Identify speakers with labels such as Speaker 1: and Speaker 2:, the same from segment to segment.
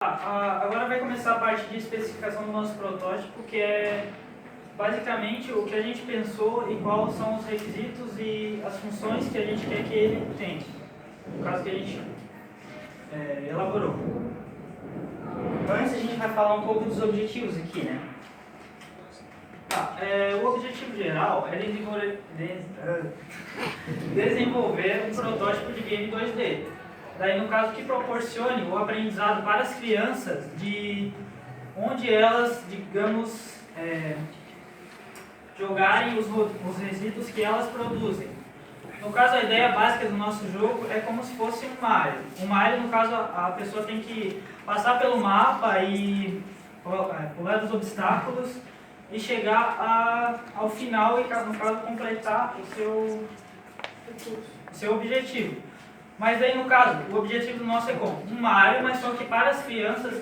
Speaker 1: Agora vai começar a parte de especificação do nosso protótipo, que é basicamente o que a gente pensou e quais são os requisitos e as funções que a gente quer que ele tenha, no caso que a gente elaborou.
Speaker 2: Antes a gente vai falar um pouco dos objetivos aqui, né?
Speaker 1: O objetivo geral é desenvolver um protótipo de game 2D. Daí, no caso, que proporcione o aprendizado para as crianças de onde elas, digamos, jogarem os resíduos que elas produzem. No caso, a ideia básica do nosso jogo é como se fosse um Mario. Um Mario, no caso, a pessoa tem que passar pelo mapa e pular dos obstáculos e chegar ao final e, no caso, completar o seu objetivo. Mas daí, no caso, o objetivo nosso é como um Mario, mas só que para as crianças,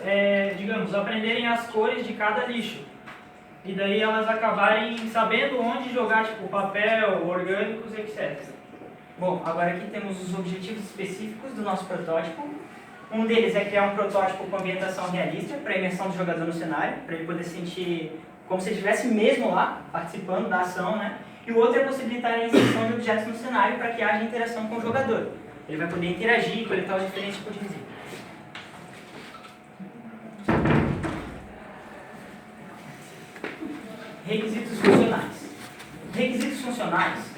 Speaker 1: digamos, aprenderem as cores de cada lixo. E daí elas acabarem sabendo onde jogar, tipo, papel, orgânicos, etc.
Speaker 2: Bom, agora aqui temos os objetivos específicos do nosso protótipo. Um deles é criar um protótipo com ambientação realista para a imersão do jogador no cenário, para ele poder sentir como se ele estivesse mesmo lá, participando da ação, né? E o outro é possibilitar a inserção de objetos no cenário para que haja interação com o jogador. Ele vai poder interagir e coletar os diferentes tipos de resíduos. Requisitos funcionais. Requisitos funcionais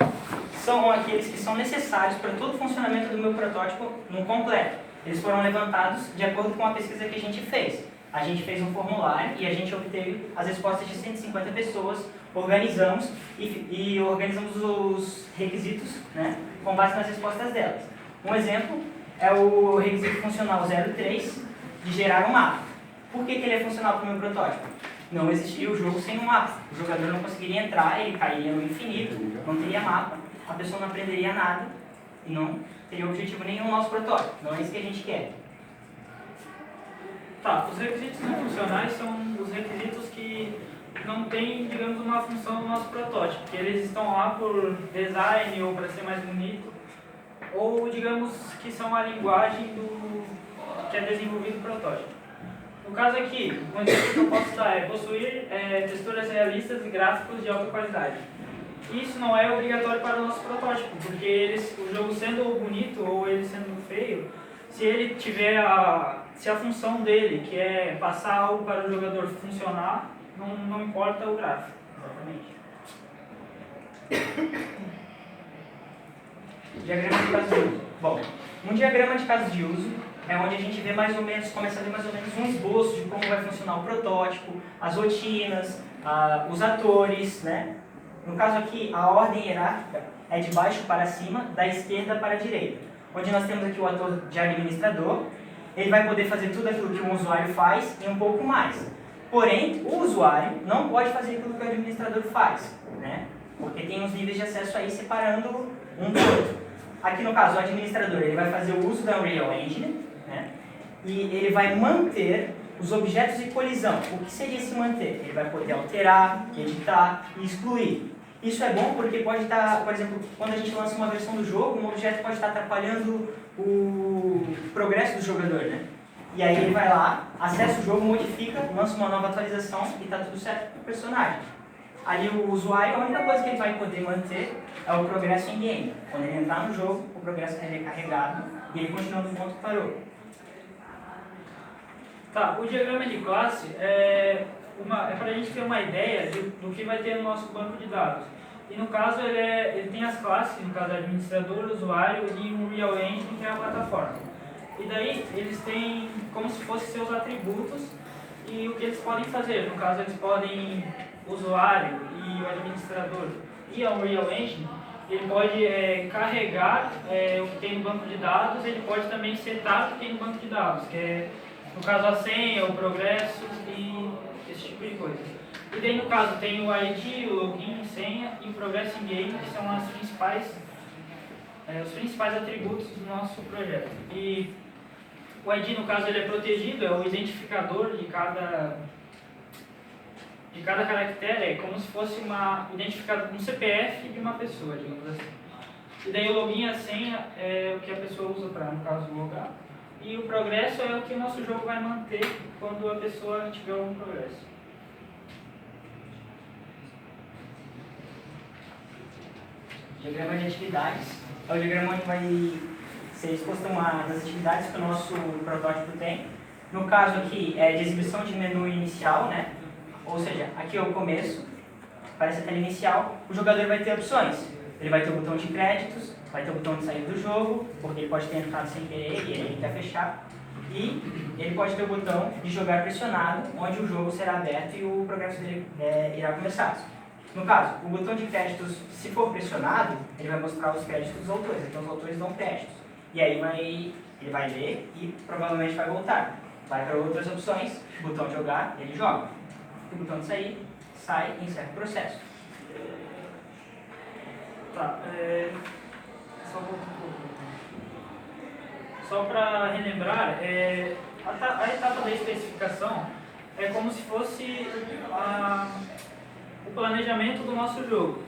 Speaker 2: são aqueles que são necessários para todo o funcionamento do meu protótipo no completo. Eles foram levantados de acordo com a pesquisa que a gente fez. A gente fez um formulário e a gente obteve as respostas de 150 pessoas, organizamos e organizamos os requisitos, né, com base nas respostas delas. Um exemplo é o requisito funcional 03 de gerar um mapa. Por que ele é funcional para o meu protótipo? Não existiria o jogo sem um mapa. O jogador não conseguiria entrar, ele cairia no infinito, não teria mapa, a pessoa não aprenderia nada e não teria objetivo nenhum no nosso protótipo. Não é isso que a gente quer.
Speaker 1: Os requisitos não funcionais são os requisitos que não têm, digamos, uma função no nosso protótipo, que eles estão lá por design ou para ser mais bonito, ou, digamos, que são a linguagem que é desenvolvido o protótipo. No caso aqui, um exemplo que eu posso dar é possuir texturas realistas e gráficos de alta qualidade. Isso não é obrigatório para o nosso protótipo, porque o jogo sendo bonito ou ele sendo feio, se ele tiver se a função dele, que é passar algo para o jogador funcionar, não importa o gráfico.
Speaker 2: Exatamente. Diagrama de caso de uso. Bom, um diagrama de caso de uso é onde a gente vê começa a ver mais ou menos um esboço de como vai funcionar o protótipo, as rotinas, os atores, né? No caso aqui, a ordem hierárquica é de baixo para cima, da esquerda para a direita. Onde nós temos aqui o ator de administrador, ele vai poder fazer tudo aquilo que um usuário faz e um pouco mais. Porém, o usuário não pode fazer aquilo que o administrador faz, né? Porque tem uns níveis de acesso aí separando um do outro. Aqui no caso, o administrador ele vai fazer o uso da Unreal Engine, né? E ele vai manter os objetos de colisão. O que seria esse manter? Ele vai poder alterar, editar e excluir. Isso é bom porque pode estar, por exemplo, quando a gente lança uma versão do jogo, um objeto pode estar atrapalhando o progresso do jogador, né? E aí ele vai lá, acessa o jogo, modifica, lança uma nova atualização e está tudo certo para o personagem. Ali o usuário, a única coisa que ele vai poder manter é o progresso em game. Quando ele entrar no jogo, o progresso é recarregado e ele continua no ponto que parou.
Speaker 1: O diagrama de classe é para a gente ter uma ideia do que vai ter no nosso banco de dados. E no caso ele tem as classes, no caso administrador, usuário e um Unreal Engine, que é a plataforma. E daí eles têm como se fossem seus atributos e o que eles podem fazer. No caso eles podem, o usuário e o administrador e a Unreal Engine, ele pode carregar o que tem no banco de dados, ele pode também setar o que tem no banco de dados, que é, no caso, a senha, o progresso e esse tipo de coisa. E daí, no caso, tem o ID, o login, senha e o progresso em game, que são os principais atributos do nosso projeto. E o ID, no caso, ele é protegido, é o identificador de cada caractere, é como se fosse um CPF de uma pessoa, digamos assim. E daí o login e a senha é o que a pessoa usa para, no caso, logar. e o progresso é o que o nosso jogo vai manter quando a pessoa tiver algum progresso.
Speaker 2: Diagrama de atividades. É o diagrama onde vai ser exposto das atividades que o nosso protótipo tem. No caso aqui é de exibição de menu inicial, né? Ou seja, aqui é o começo, aparece a tela inicial. O jogador vai ter opções. Ele vai ter o botão de créditos, vai ter o botão de sair do jogo, porque ele pode ter entrado sem querer e ele quer fechar. E ele pode ter o botão de jogar pressionado, onde o jogo será aberto e o progresso dele irá começar. No caso, o botão de créditos, se for pressionado, ele vai mostrar os créditos dos autores, então os autores dão créditos. E aí ele vai ler e provavelmente vai voltar. Vai para outras opções, o botão de jogar, ele joga. O botão de sair, sai e encerra o processo.
Speaker 1: Tá, só para relembrar, a etapa da especificação é como se fosse o planejamento do nosso jogo.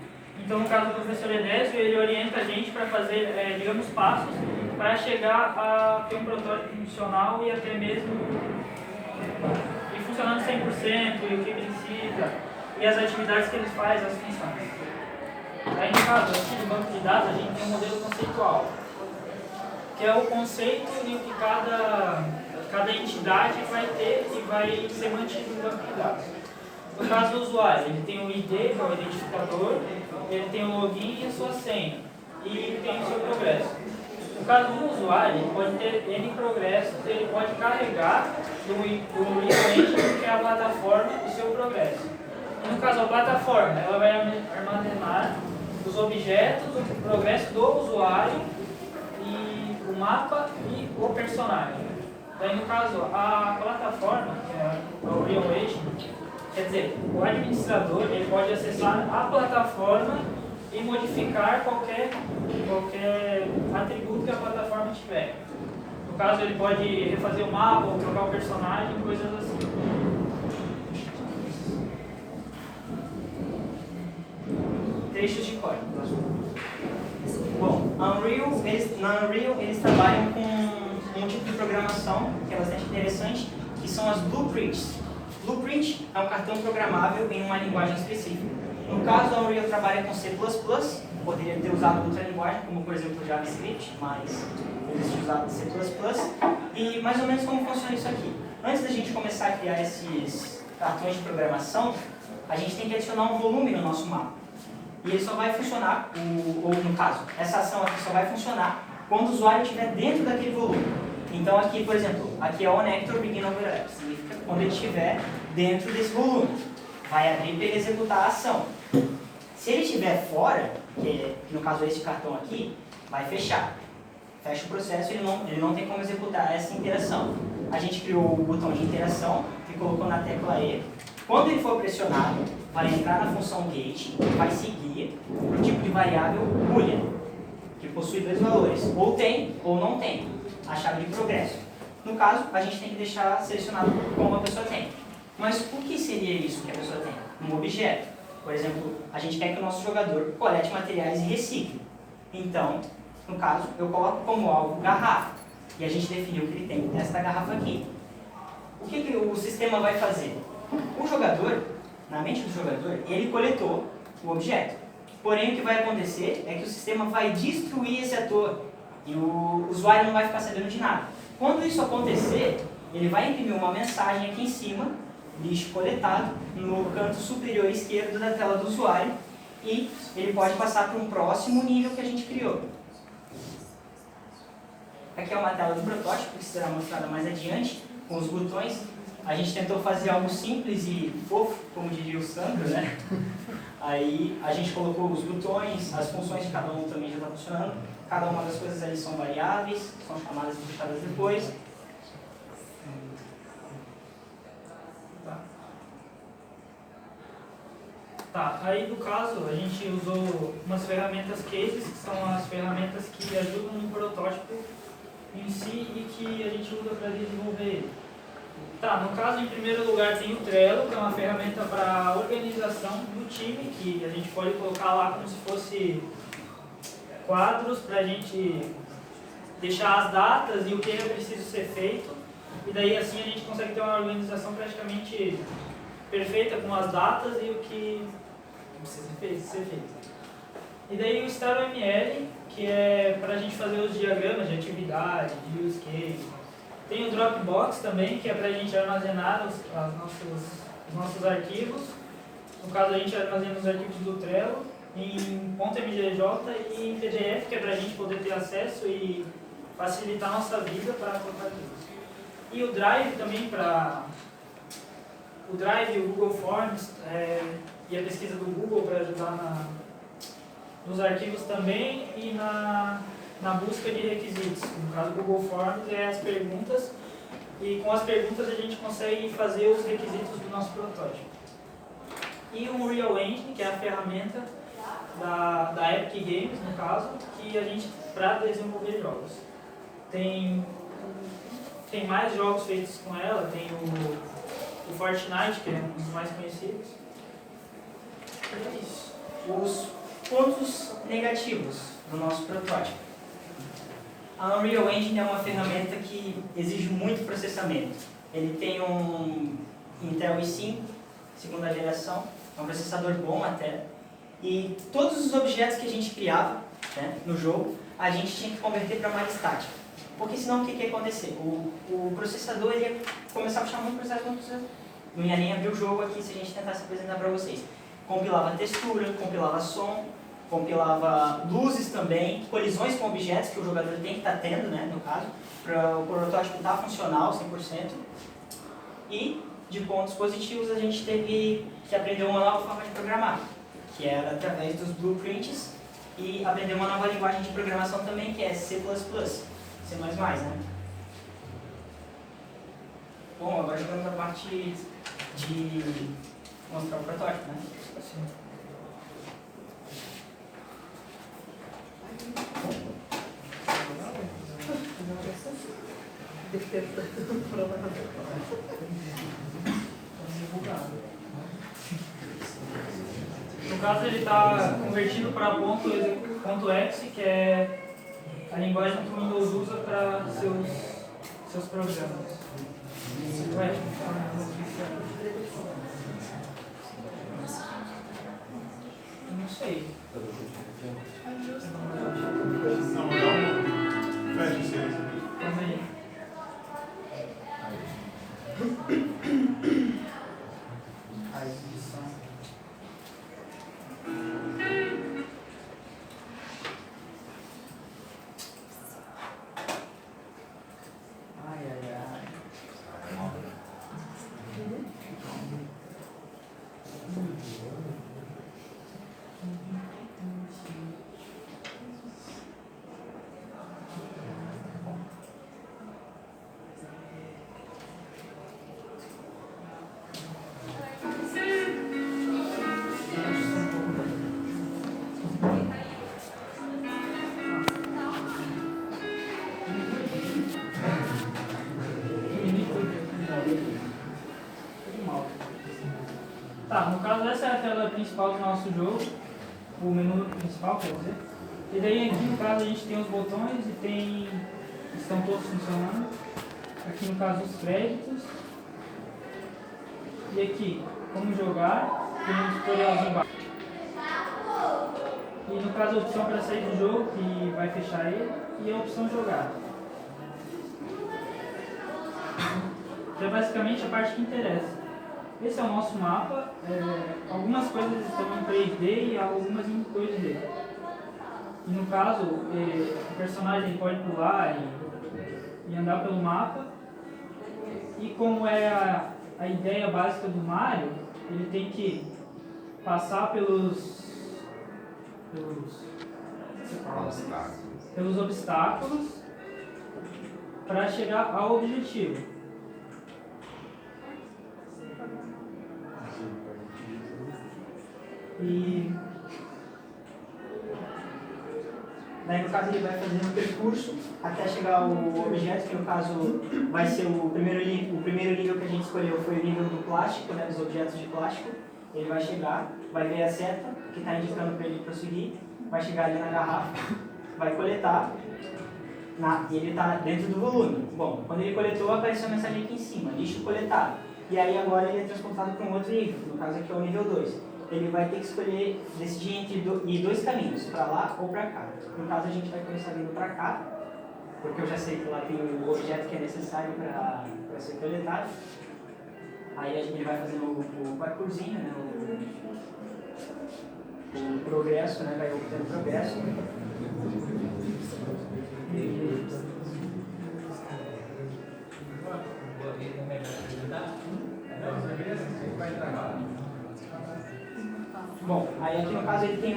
Speaker 1: Então, no caso do professor Edésio, ele orienta a gente para fazer, digamos, passos para chegar a ter um protótipo funcional e até mesmo ir funcionando 100% e o que precisa, e as atividades que ele faz, as funções. Aí, no caso, aqui no banco de dados, a gente tem um modelo conceitual, que é o conceito e o que cada entidade vai ter e vai ser mantido no banco de dados. No caso do usuário, ele tem o ID, que é o identificador, ele tem o login e a sua senha, e tem o seu progresso. No caso do usuário, ele pode ter N progressos, ele pode carregar do Real, que é a plataforma, o seu progresso. E no caso, a plataforma, ela vai armazenar os objetos, o progresso do usuário, e o mapa e o personagem. Daí, no caso, a plataforma, que é o Real, quer dizer, o administrador ele pode acessar a plataforma e modificar qualquer atributo que a plataforma tiver. No caso, ele pode refazer o mapa, ou trocar o personagem, coisas assim.
Speaker 2: Trechos de código. Bom, na Unreal eles trabalham com um tipo de programação que é bastante interessante, que são as blueprints. Blueprint é um cartão programável em uma linguagem específica. No caso, a Unreal trabalha com C++, poderia ter usado outra linguagem, como por exemplo JavaScript, mas eles usaram C++. E mais ou menos como funciona isso aqui. Antes da gente começar a criar esses cartões de programação, a gente tem que adicionar um volume no nosso mapa. E ele só vai funcionar, ou no caso, essa ação aqui só vai funcionar quando o usuário estiver dentro daquele volume. Então aqui, por exemplo, aqui é o Onector Begin Overlap, significa quando ele estiver dentro desse volume. Vai abrir para ele executar a ação. Se ele estiver fora, que no caso é esse cartão aqui, vai fechar. Fecha o processo e ele não tem como executar essa interação. A gente criou o botão de interação e colocou na tecla E. Quando ele for pressionado, vai entrar na função get, vai seguir o tipo de variável boolean, que possui dois valores, ou tem ou não tem, a chave de progresso. No caso, a gente tem que deixar selecionado como a pessoa tem. Mas o que seria isso que a pessoa tem? Um objeto. Por exemplo, a gente quer que o nosso jogador colete materiais e recicle. Então, no caso, eu coloco como alvo garrafa. E a gente definiu que ele tem esta garrafa aqui. O que o sistema vai fazer? O jogador, na mente do jogador, ele coletou o objeto. Porém, o que vai acontecer é que o sistema vai destruir esse ator e o usuário não vai ficar sabendo de nada. Quando isso acontecer, ele vai imprimir uma mensagem aqui em cima, lixo coletado, no canto superior esquerdo da tela do usuário, e ele pode passar para um próximo nível que a gente criou. Aqui é uma tela do protótipo, que será mostrada mais adiante, com os botões. A gente tentou fazer algo simples e fofo, como diria o Sandro, né? Aí a gente colocou os botões, as funções de cada um também já está funcionando. Cada uma das coisas ali são variáveis, são chamadas e puxadas depois.
Speaker 1: Tá, aí no caso a gente usou umas ferramentas cases, que são as ferramentas que ajudam no protótipo em si e que a gente usa para desenvolver ele. Tá, no caso, em primeiro lugar tem o Trello, que é uma ferramenta para organização do time, que a gente pode colocar lá como se fosse quadros para a gente deixar as datas e o que é preciso ser feito, e daí assim a gente consegue ter uma organização praticamente perfeita com as datas e o que precisa ser feito. E daí o StarML, que é para a gente fazer os diagramas de atividade, de use case. Tem o Dropbox também, que é para a gente armazenar os nossos arquivos. No caso, a gente armazena os arquivos do Trello em .mdj e em PDF, que é para a gente poder ter acesso e facilitar a nossa vida para colocar arquivos. E o Drive também para... O Drive, o Google Forms e a pesquisa do Google para ajudar nos arquivos também e na busca de requisitos. No caso, o Google Forms é as perguntas e com as perguntas a gente consegue fazer os requisitos do nosso protótipo. E o Unreal Engine, que é a ferramenta da Epic Games, no caso, que a gente para desenvolver jogos. Tem mais jogos feitos com ela, tem o Fortnite, que é um dos mais conhecidos. E é isso.
Speaker 2: Os pontos negativos do nosso protótipo. A Unreal Engine é uma ferramenta que exige muito processamento. Ele tem um Intel i5, segunda geração, é um processador bom até, e todos os objetos que a gente criava, né, no jogo, a gente tinha que converter para malha estática. Porque senão o que ia acontecer? O processador ele ia começar a puxar muito processador, não ia nem abrir o jogo aqui se a gente tentasse apresentar para vocês. Compilava textura, compilava som, compilava luzes também, colisões com objetos que o jogador tem que estar tendo, né, no caso, para o protótipo estar funcional 100%. E, de pontos positivos, a gente teve que aprender uma nova forma de programar, que era através dos blueprints, e aprender uma nova linguagem de programação também, que é C++, C++, né? Bom, agora chegamos na parte de mostrar o protótipo, né?
Speaker 1: Sim. No caso, ele está convertido para .exe, que é a linguagem que o Windows usa para seus programas. Ué, não sei. Faz aí. A exibição. Ai, ai, ai. Tá, no caso essa é a tela principal do nosso jogo, o menu principal, quer dizer. E daí aqui no caso a gente tem os botões e estão todos funcionando. Aqui no caso os créditos. E aqui, como jogar, tem um tutorialzinho embaixo. E no caso a opção para sair do jogo, que vai fechar ele, e a opção jogar. Que é basicamente a parte que interessa. Esse é o nosso mapa, algumas coisas estão em 3D e algumas em 2D. E no caso, o personagem pode pular e andar pelo mapa. E como é a ideia básica do Mario, ele tem que passar pelos obstáculos para chegar ao objetivo. E daí no caso ele vai fazer um percurso até chegar ao objeto, que no caso vai ser o primeiro nível que a gente escolheu foi o nível do plástico, né, dos objetos de plástico. Ele vai chegar, vai ver a seta que está indicando para ele prosseguir, vai chegar ali na garrafa, vai coletar
Speaker 2: e ele está dentro do volume. Bom, quando ele coletou, apareceu a mensagem aqui em cima, lixo coletado. E aí agora ele é transportado para um outro nível, no caso aqui é o nível 2. Ele vai ter que escolher, decidir entre dois caminhos, para lá ou para cá. No caso a gente vai começar vindo para cá, porque eu já sei que lá tem o objeto que é necessário para ser coletado. Aí ele vai fazendo o parkourzinho, né, o progresso, né, vai obtendo progresso. Bom, aí aqui no caso ele tem